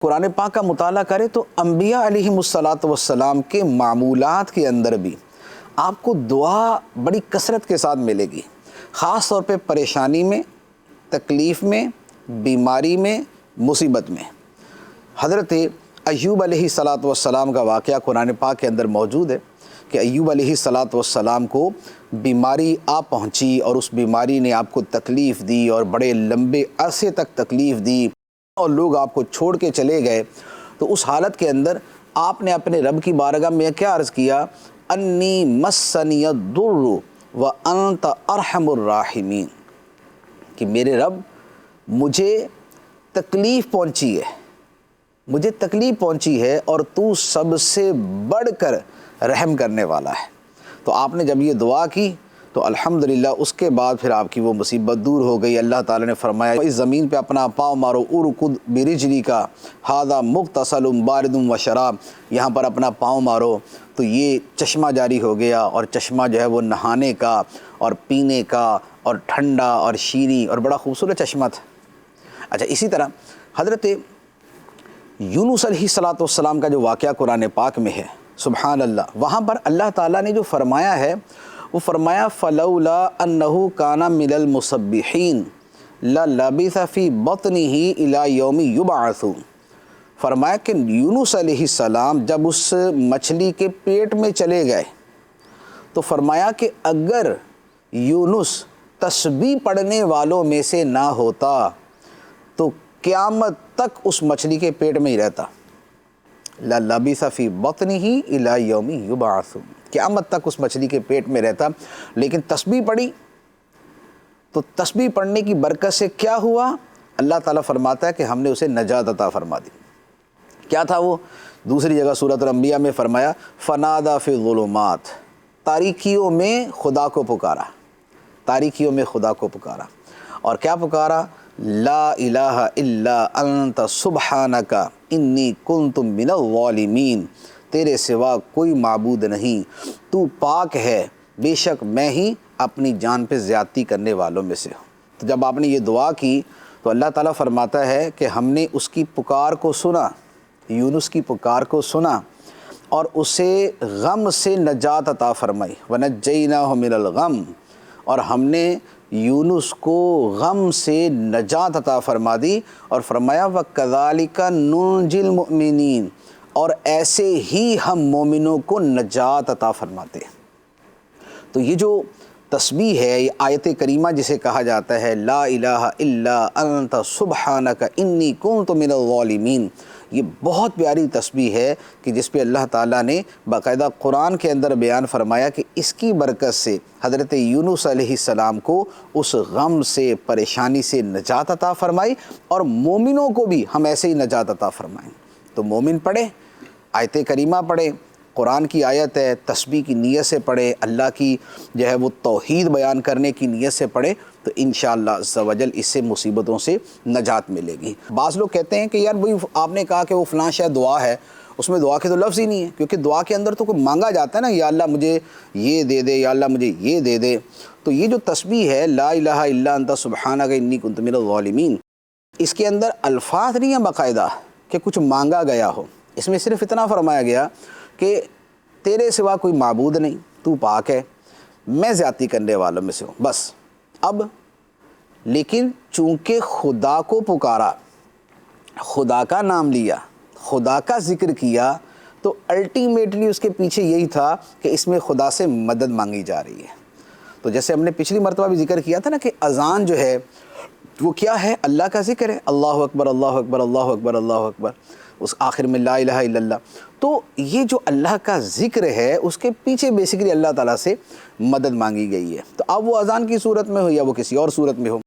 قرآن پاک کا مطالعہ کرے تو انبیاء علیہم الصلاۃ والسلام کے معمولات کے اندر بھی آپ کو دعا بڑی کثرت کے ساتھ ملے گی، خاص طور پہ پریشانی میں، تکلیف میں، بیماری میں، مصیبت میں۔ حضرت ایوب علیہ الصلاۃ والسلام کا واقعہ قرآن پاک کے اندر موجود ہے کہ ایوب علیہ الصلاۃ والسلام کو بیماری آ پہنچی اور اس بیماری نے آپ کو تکلیف دی اور بڑے لمبے عرصے تک تکلیف دی اور لوگ آپ کو چھوڑ کے چلے گئے۔ تو اس حالت کے اندر آپ نے اپنے رب کی بارگاہ میں کیا عرض کیا؟ انی مسنی الضر وانت ارحم الراحمین، کہ میرے رب مجھے تکلیف پہنچی ہے، مجھے تکلیف پہنچی ہے اور تو سب سے بڑھ کر رحم کرنے والا ہے۔ تو آپ نے جب یہ دعا کی تو الحمدللہ اس کے بعد پھر آپ کی وہ مصیبت دور ہو گئی۔ اللہ تعالیٰ نے فرمایا اس زمین پہ اپنا پاؤں مارو، ارکض برجلک ھذا مغتسل بارد و شراب، یہاں پر اپنا پاؤں مارو تو یہ چشمہ جاری ہو گیا، اور چشمہ جو ہے وہ نہانے کا اور پینے کا اور ٹھنڈا اور شیریں اور بڑا خوبصورت چشمہ تھا۔ اچھا، اسی طرح حضرت یونس علیہ الصلاۃ والسلام کا جو واقعہ قرآن پاک میں ہے، سبحان اللہ، وہاں پر اللہ تعالیٰ نے جو فرمایا ہے وہ فرمایا فلولا انہ کان من المسبحین للبث فی بطنہ الی یوم یبعثون۔ فرمایا کہ یونس علیہ السلام جب اس مچھلی کے پیٹ میں چلے گئے تو فرمایا کہ اگر یونس تسبیح پڑھنے والوں میں سے نہ ہوتا تو قیامت تک اس مچھلی کے پیٹ میں ہی رہتا، للبث فی بطنہ الی یوم یبعثون، قیامت تک اس مچھلی کے پیٹ میں رہتا۔ لیکن تسبیح پڑھی تو تسبیح پڑھنے کی برکت سے کیا ہوا؟ اللہ تعالیٰ فرماتا ہے کہ ہم نے اسے نجات عطا فرما دی۔ کیا تھا وہ؟ دوسری جگہ سورۃ الانبیاء میں فرمایا فنادی فی الظلمات، تاریکیوں میں خدا کو پکارا، تاریکیوں میں خدا کو پکارا، اور کیا پکارا؟ لا الہ الا انت سبحانک انی کنت من الظالمین، تیرے سوا کوئی معبود نہیں، تو پاک ہے، بے شک میں ہی اپنی جان پہ زیادتی کرنے والوں میں سے ہوں۔ تو جب آپ نے یہ دعا کی تو اللہ تعالیٰ فرماتا ہے کہ ہم نے اس کی پکار کو سنا، یونس کی پکار کو سنا اور اسے غم سے نجات عطا فرمائی، وَنَجَّيْنَاهُ مِنَ الْغَمِّ، اور ہم نے یونس کو غم سے نجات عطا فرما دی، اور فرمایا وَكَذَلِكَ نُنْجِي الْمُؤْمِنِينَ، اور ایسے ہی ہم مومنوں کو نجات عطا فرماتے ہیں۔ تو یہ جو تسبیح ہے، یہ آیت کریمہ جسے کہا جاتا ہے لا الہ الا انت سبحانک انی کنت من الظالمین، یہ بہت پیاری تسبیح ہے کہ جس پہ اللہ تعالیٰ نے باقاعدہ قرآن کے اندر بیان فرمایا کہ اس کی برکت سے حضرت یونس علیہ السلام کو اس غم سے، پریشانی سے نجات عطا فرمائی، اور مومنوں کو بھی ہم ایسے ہی نجات عطا فرمائیں۔ تو مومن پڑھے، آیت کریمہ پڑھے، قرآن کی آیت ہے، تسبیح کی نیت سے پڑھے، اللہ کی جو ہے وہ توحید بیان کرنے کی نیت سے پڑھے، تو انشاءاللہ عز و جل اس سے مصیبتوں سے نجات ملے گی۔ بعض لوگ کہتے ہیں کہ یار بھئی آپ نے کہا کہ وہ فلاں شاید دعا ہے، اس میں دعا کے تو لفظ ہی نہیں ہے، کیونکہ دعا کے اندر تو کوئی مانگا جاتا ہے نا، یا اللہ مجھے یہ دے دے، یا اللہ مجھے یہ دے دے۔ تو یہ جو تسبیح ہے لا الہ الا انت سبحانک انی کنت من الظالمین، اس کے اندر الفاظ نہیں ہیں باقاعدہ کہ کچھ مانگا گیا ہو، اس میں صرف اتنا فرمایا گیا کہ تیرے سوا کوئی معبود نہیں، تو پاک ہے، میں زیادتی کرنے والوں میں سے ہوں، بس۔ اب لیکن چونکہ خدا کو پکارا، خدا کا نام لیا، خدا کا ذکر کیا، تو الٹیمیٹلی اس کے پیچھے یہی تھا کہ اس میں خدا سے مدد مانگی جا رہی ہے۔ تو جیسے ہم نے پچھلی مرتبہ بھی ذکر کیا تھا نا کہ اذان جو ہے وہ کیا ہے؟ اللہ کا ذکر ہے، اللہ اکبر اللہ اکبر اللہ اکبر اللہ اکبر، اس آخر میں لا الہ الا اللہ۔ تو یہ جو اللہ کا ذکر ہے اس کے پیچھے بیسیکلی اللہ تعالیٰ سے مدد مانگی گئی ہے۔ تو اب وہ اذان کی صورت میں ہو یا وہ کسی اور صورت میں ہو،